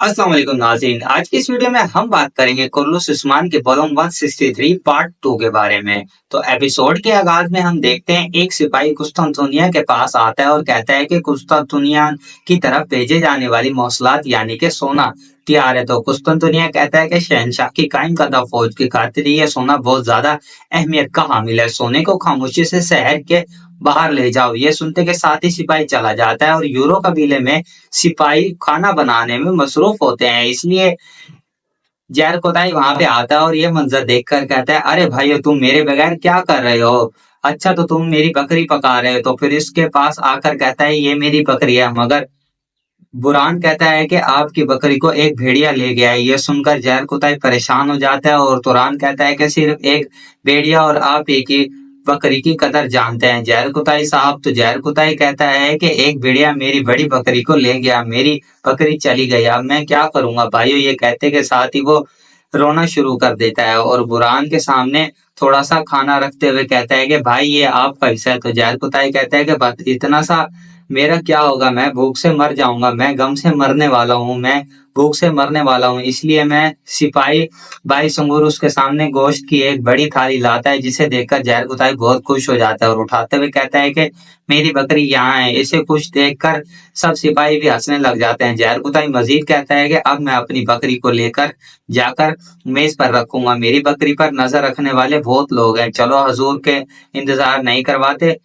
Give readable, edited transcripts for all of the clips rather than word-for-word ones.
अस्सलाम वालेकुम नाज़रीन। आज की इस वीडियो में हम बात करेंगे कुर्लुस उस्मान के वॉल्यूम 163 पार्ट 2 के बारे में। तो एपिसोड के आगाज में हम देखते हैं एक सिपाही कुस्तुनतुनिया के पास आता है और कहता है कि कुस्तुनतुनिया की तरफ भेजे जाने वाली मौसलात यानी कि सोना तैयार है। तो कुस्तुनतुनिया कहता है कि शहनशाह की कायम करदा फौज की खातिर ये सोना बहुत ज्यादा अहमियत का हामिल है। सोने को खामोशी से शहर के बाहर ले जाओ। ये सुनते के साथ ही सिपाही चला जाता है और यूरो कबीले में सिपाही खाना बनाने में मसरूफ होते हैं, इसलिए जहर कोताही वहां पे आता है और ये मंजर देखकर कहता है, अरे भाइयों तुम मेरे बगैर क्या कर रहे हो? अच्छा तो तुम मेरी बकरी पका रहे हो। तो फिर इसके पास आकर कहता है ये मेरी बकरी है, मगर बुरान कहता है कि आपकी बकरी को एक भेड़िया ले गया है। ये सुनकर जहर कुताई परेशान हो जाता है और तुरान कहता है कि सिर्फ एक भेड़िया और आप ही की बकरी की कदर जानते हैं जहर कुताई साहब। तो जहर कुताई कहता है कि एक भेड़िया मेरी बड़ी बकरी को ले गया, मेरी बकरी चली गई, अब मैं क्या करूंगा भाइयों? ये कहते के साथ ही वो रोना शुरू कर देता है और बुरान के सामने थोड़ा सा खाना रखते हुए कहता है कि भाई ये आपका हिस्सा है। तो जहर कुताई कहता है कि बस इतना सा मेरा क्या होगा, मैं भूख से मर जाऊंगा, मैं गम से मरने वाला हूँ, मैं भूख से मरने वाला हूँ। इसलिए मैं सिपाही भाई संगूर उसके सामने गोश्त की एक बड़ी थाली लाता है, जिसे देखकर जहर कुताई बहुत खुश हो जाता है और उठाते हुए कहता है कि मेरी बकरी यहाँ है। इसे खुश देखकर सब सिपाही भी हंसने लग जाते हैं। जहर कुताई मजीद कहता है कि अब मैं अपनी बकरी को लेकर जाकर मेज पर रखूंगा, मेरी बकरी पर नजर रखने वाले बहुत लोग हैं, चलो हजूर के इंतजार नहीं करवाते।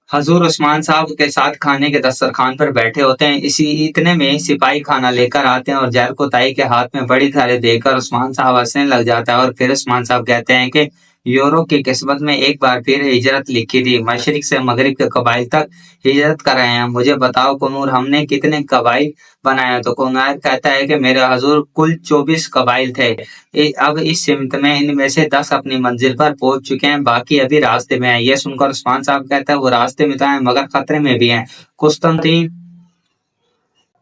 हजूर उस्मान साहब के साथ खाने के दस्तरखान पर बैठे होते हैं। इसी इतने में ही सिपाही खाना लेकर आते हैं और जहर कोताही के हाथ में बड़ी थाली देकर उस्मान साहब हंसने लग जाता है और फिर उस्मान साहब कहते हैं कि यूरोप की किस्मत में एक बार फिर हिजरत लिखी थी, मशरिक से मगरिब के कबाइल तक हिजरत कर रहे हैं। मुझे बताओ कुनूर, हमने कितने कबाइल बनाए? तो कुनैर कहता है कि मेरे हजूर कुल 24 कबाइल थे। अब इस सिमत में इनमें से 10 अपनी मंजिल पर पहुंच चुके हैं, बाकी अभी रास्ते में है। ये सुनकर उस्मान साहब कहता है वो रास्ते में तो है मगर खतरे में भी हैं। कुस्तंतीन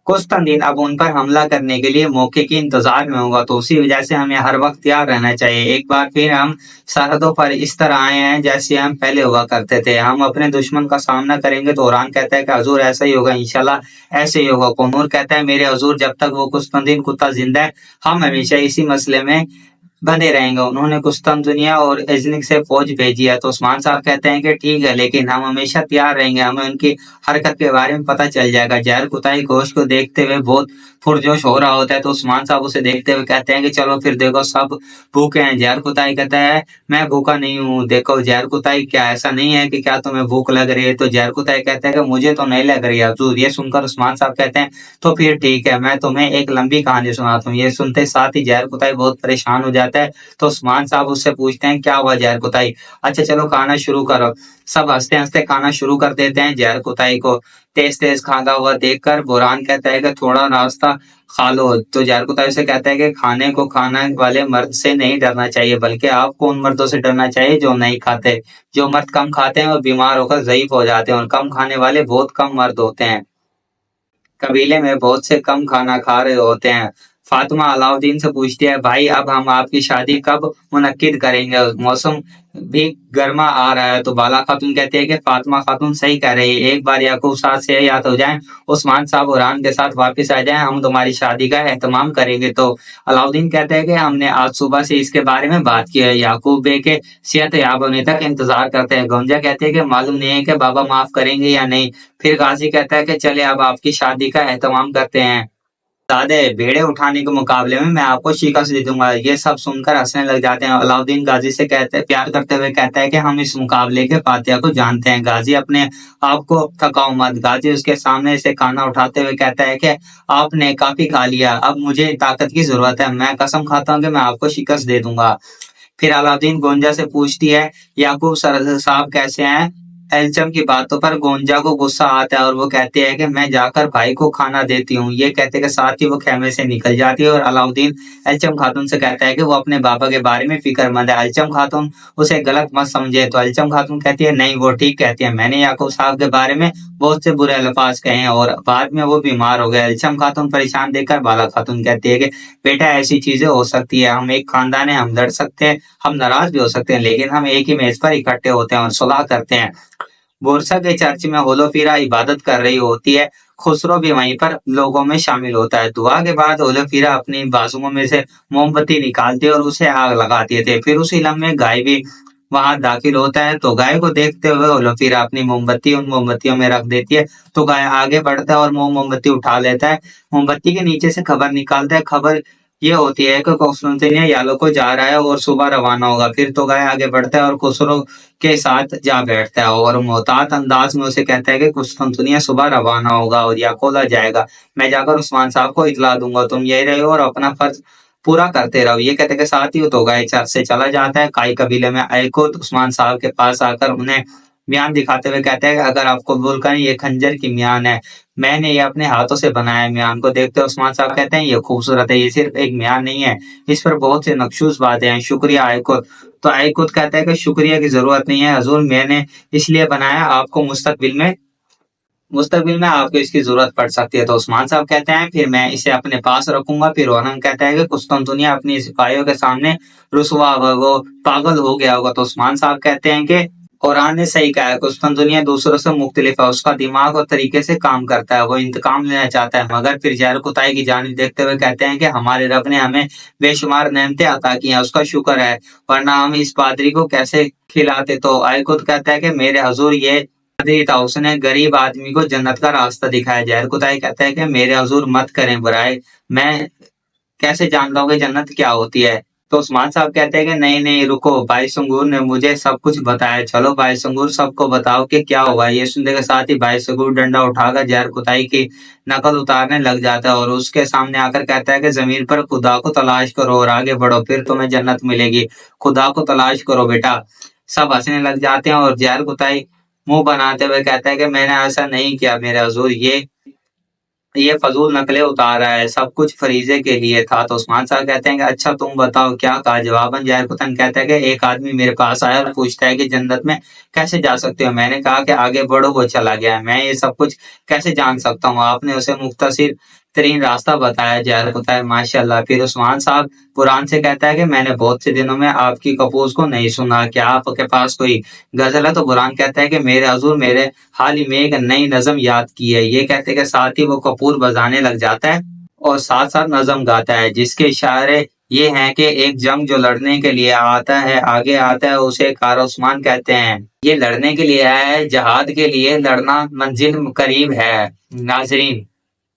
कुस्तंदीन अब उन पर हमला करने के लिए मौके के इंतजार में होगा, तो उसी वजह से हमें हर वक्त तैयार रहना चाहिए। एक बार फिर हम सरहदों पर इस तरह आए हैं जैसे हम पहले हुआ करते थे, हम अपने दुश्मन का सामना करेंगे। तो औरान कहता है कि हजूर ऐसा ही होगा, इंशाल्लाह ऐसे ही होगा। कोनूर कहता है मेरे हजूर जब तक वो कुस्तंदीन कुत्ता जिंदा है हम हमेशा इसी मसले में बंधे रहेंगे। उन्होंने कुस्तुनतुनिया और इज़्निक से फौज भेजी है। तो उस्मान साहब कहते हैं कि ठीक है, लेकिन हम हमेशा तैयार रहेंगे, हमें उनकी हरकत के बारे में पता चल जाएगा। जहर कुताई गोश्त को देखते हुए बहुत पुरजोश हो रहा होता है, तो उस्मान साहब उसे देखते हुए कहते हैं कि चलो फिर देखो सब भूखे हैं। जहर कुताई कहता है मैं भूखा नहीं हूँ, देखो जहर कुताई क्या ऐसा नहीं है कि क्या तुम्हें भूख लग रही है? तो जहर कुताई कहता है कि मुझे तो नहीं लग रही है हजूर। ये सुनकर उस्मान साहब कहते हैं तो फिर ठीक है, मैं तुम्हें एक लंबी कहानी सुनाता हूँ। ये सुनते साथ ही जहर कुताई बहुत परेशान हो जाता है। तो उस्मान साहब उससे पूछते हैं क्या हुआ जहर कुताई? अच्छा चलो खाना शुरू करो। सब हंसते हंसते खाना शुरू कर देते हैं। जहर कुताई को तेज तेज खाता हुआ देखकर बुरहान कहता है कि थोड़ा नाश्ता खा लो। तो जहर कुताई से कहता है कि खाने को खाने वाले मर्द से नहीं डरना चाहिए, बल्कि आपको उन मर्दों से डरना चाहिए जो नहीं खाते। जो मर्द कम खाते हैं वो बीमार होकर ज़ईफ हो जाते हैं और कम खाने वाले बहुत कम मर्द होते हैं। कबीले में बहुत से कम खाना खा रहे होते हैं। फातिमा अलाउद्दीन से पूछती है भाई अब हम आपकी शादी कब मुनक्किद करेंगे? मौसम भी गर्मा आ रहा है। तो बाला खातून कहती है कि फातिमा खातून सही कह रही है, एक बार याकूब साहब से याद हो जाए, उस्मान साहब ईरान के साथ वापस आ जाएं, हम तुम्हारी शादी का एहतमाम करेंगे। तो अलाउद्दीन कहते हैं कि हमने आज सुबह से इसके बारे में बात की है, याकूब बे के सेहत याब होने तक इंतजार करते हैं। गोंजा कहते हैं कि मालूम नहीं है कि बाबा माफ करेंगे या नहीं। फिर गाजी कहता है कि चले अब आपकी शादी का एहतमाम करते हैं, सादे भेड़े उठाने के मुकाबले में मैं आपको शिकस्त दे दूंगा। ये सब सुनकर हंसने लग जाते हैं। अलाउद्दीन गाजी से कहते प्यार करते हुए कहता है कि हम इस मुकाबले के फातिहा को जानते हैं, गाजी अपने आप को थकाओ मत। गाजी उसके सामने से खाना उठाते हुए कहता है कि आपने काफी खा लिया, अब मुझे ताकत की जरूरत है, मैं कसम खाता हूँ कि मैं आपको शिकस्त दे दूंगा। फिर अलाउद्दीन गोंजा से पूछती है याकूब सर साहब कैसे हैं? एलचम की बातों पर गोंजा को गुस्सा आता है और वो कहती है कि मैं जाकर भाई को खाना देती हूँ। ये कहते के साथ ही वो खेमे से निकल जाती है और अलाउद्दीन एलचम खातून से कहता है कि वो अपने बाबा के बारे में फिक्रमंद है, एलचम खातून उसे गलत मत समझे। तो एलचम खातून कहती है नहीं वो ठीक कहती है, मैंने याकूब साहब के बारे में बहुत से बुरे अल्फाज कहे हैं और बाद में वो बीमार हो गए। एलचम खातून परेशान देखकर बाला खातून कहती है कि बेटा ऐसी चीजें हो सकती है, हम एक खानदान है, हम लड़ सकते हैं, हम नाराज भी हो सकते हैं, लेकिन हम एक ही मेज पर इकट्ठे होते हैं और सुलह करते हैं। बोरसा के चर्च में होलोफिरा इबादत कर रही होती है। खुसरो भी वहीं पर लोगों में शामिल होता है। दुआ के बाद होलोफिरा अपनी बाजुओं में से मोमबत्ती निकालती है और उसे आग लगाती है। फिर उसी लम्हे गाय भी वहां दाखिल होता है, तो गाय को देखते हुए होलोफिरा अपनी मोमबत्ती उन मोमबत्तियों में रख देती है। तो गाय आगे बढ़ता है और वो मोमबत्ती उठा लेता है, मोमबत्ती के नीचे से खबर निकालता है। खबर ये होती है कि कौस्तुंतनिया यालो को जा रहा है और सुबह रवाना होगा। फिर तो गाय आगे बढ़ता है और खुसरो के साथ जा बैठता है और मोहतात अंदाज में उसे कहता है कि कुस्तुंतनिया सुबह रवाना होगा और या खोला जाएगा। मैं जाकर उस्मान साहब को इतला दूंगा, तुम यही रहो और अपना फर्ज पूरा करते रहो। ये कहते के साथ ही तो गाय चर्च से चला जाता है। काई कबीले में आए को उस्मान साहब के पास आकर उन्हें म्यान दिखाते हुए कहते हैं कि अगर आपको कबूल करें, ये खंजर की म्यान है, मैंने ये अपने हाथों से बनाया है। म्यान को देखते हुए उस्मान साहब कहते हैं ये खूबसूरत है, ये सिर्फ एक म्यान नहीं है, इस पर बहुत से नक्शूस बातें हैं। शुक्रिया आयकुत। तो आयकुत कहता है कि शुक्रिया की जरूरत नहीं है हजूर, मैंने इसलिए बनाया आपको मुस्तकबिल में आपको इसकी जरूरत पड़ सकती है। तो उस्मान साहब कहते हैं फिर मैं इसे अपने पास रखूंगा। फिर रोहन कहता है कि कुस्तुंतनिया अपनी सिपाहियों के सामने रुसवा होगा, वो पागल हो गया होगा। तो उस्मान साहब कहते हैं कि कुरान ने सही कहा है, कुस्तुंतनिया दूसरों से मुख्तलिफ है, उसका दिमाग और तरीके से काम करता है, वो इंतकाम लेना चाहता है। मगर फिर जहर कुताई की जानिब देखते हुए कहते हैं कि हमारे रब ने हमें बेशुमार नेमतें अता की हैं, उसका शुक्र है, वरना हम इस पादरी को कैसे खिलाते। तो आयकुत कहता है कि मेरे हजूर ये पादरी था, उसने गरीब आदमी को जन्नत का रास्ता दिखाया। जहर कुताई कहता है कि मेरे हजूर मत करें बुराई, मैं कैसे जानता हूँ कि जन्नत क्या होती है। तो उस्मान साहब कहते हैं कि नहीं नहीं रुको, भाई संगूर ने मुझे सब कुछ बताया, चलो भाई संगूर सबको बताओ कि क्या हुआ। ये सुनने के साथ ही भाई संगूर डंडा उठाकर जहर कुताई की नकल उतारने लग जाता है और उसके सामने आकर कहता है कि जमीन पर खुदा को तलाश करो और आगे बढ़ो, फिर तुम्हें जन्नत मिलेगी। खुदा को तलाश करो बेटा। सब हंसने लग जाते हैं और जहर कुताई मुंह बनाते हुए कहता है कि मैंने ऐसा नहीं किया मेरे हजूर, ये फजूल नकलें उतार रहा है, सब कुछ फरीजे के लिए था। तो उस्मान साहब कहते हैं कि अच्छा तुम बताओ क्या कहा। जवाबन जहर कुतन कहता है कि एक आदमी मेरे पास आया और पूछता है कि जन्नत में कैसे जा सकते हो। मैंने कहा कि आगे बढ़ो, वो चला गया, मैं ये सब कुछ कैसे जान सकता हूँ। आपने उसे मुख्तसर तरीन रास्ता बताया। जहर कुतन माशाल्लाह। फिर उस्मान साहब कुरान से कहता है कि मैंने बहुत से दिनों में आपकी कपूस को नहीं सुना, क्या आपके पास कोई गजल है। तो कुरान कहता है कि मेरे हजूर मेरे हाल ही में एक नई नज़म याद की है। ये कहते के साथ ही वो कपूर बजाने लग जाता है और साथ साथ नज़म गाता है, जिसके इशारे ये हैं कि एक जंग जो लड़ने के लिए आता है, आगे आता है, उसे कार उस्मान कहते हैं। ये लड़ने के लिए आया है, जहाद के लिए लड़ना मंजिल करीब है। नाजरीन,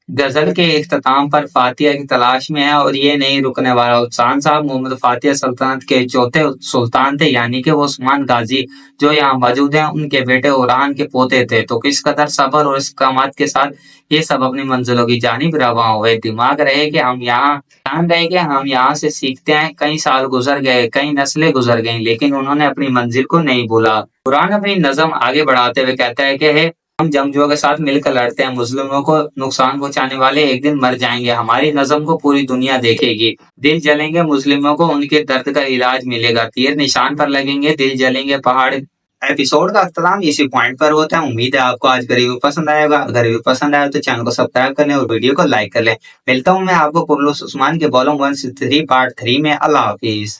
गजल के इख्तिताम पर फातिहा की तलाश में है और ये नहीं रुकने वाला। उस्मान साहब मोहम्मद फातिहा सल्तनत के चौथे सुल्तान थे, यानी कि वो उस्मान गाजी जो यहाँ मौजूद हैं उनके बेटे उरान के पोते थे। तो किस कदर सब्र और इस्तिकामत के साथ ये सब अपनी मंजिलों की जानिब रवा हुए। दिमाग रहे कि हम यहाँ ध्यान रहे कि हम यहाँ से सीखते हैं। कई साल गुजर गए, कई नस्लें गुजर गईं, लेकिन उन्होंने अपनी मंजिल को नहीं भूला। कुरान अपनी नज़म आगे बढ़ाते हुए कहता है कि हे हम जंगजुओं के साथ मिलकर लड़ते हैं, मुस्लिमों को नुकसान पहुंचाने वाले एक दिन मर जाएंगे, हमारी नज़म को पूरी दुनिया देखेगी। दिल जलेंगे मुस्लिमों को, उनके दर्द का इलाज मिलेगा, तीर निशान पर लगेंगे, दिल जलेंगे पहाड़। एपिसोड का अख्ताम इसी पॉइंट पर होता है। उम्मीद है आपको आज का रिव्यू पसंद आएगा। अगर रिव्यू पसंद आया तो चैनल को सब्सक्राइब कर लें और वीडियो को लाइक कर लें। मिलता हूं मैं आपको कुर्लुस उस्मान के वॉल्यूम 1 से 3 पार्ट 3 में। अल्लाह हाफिज।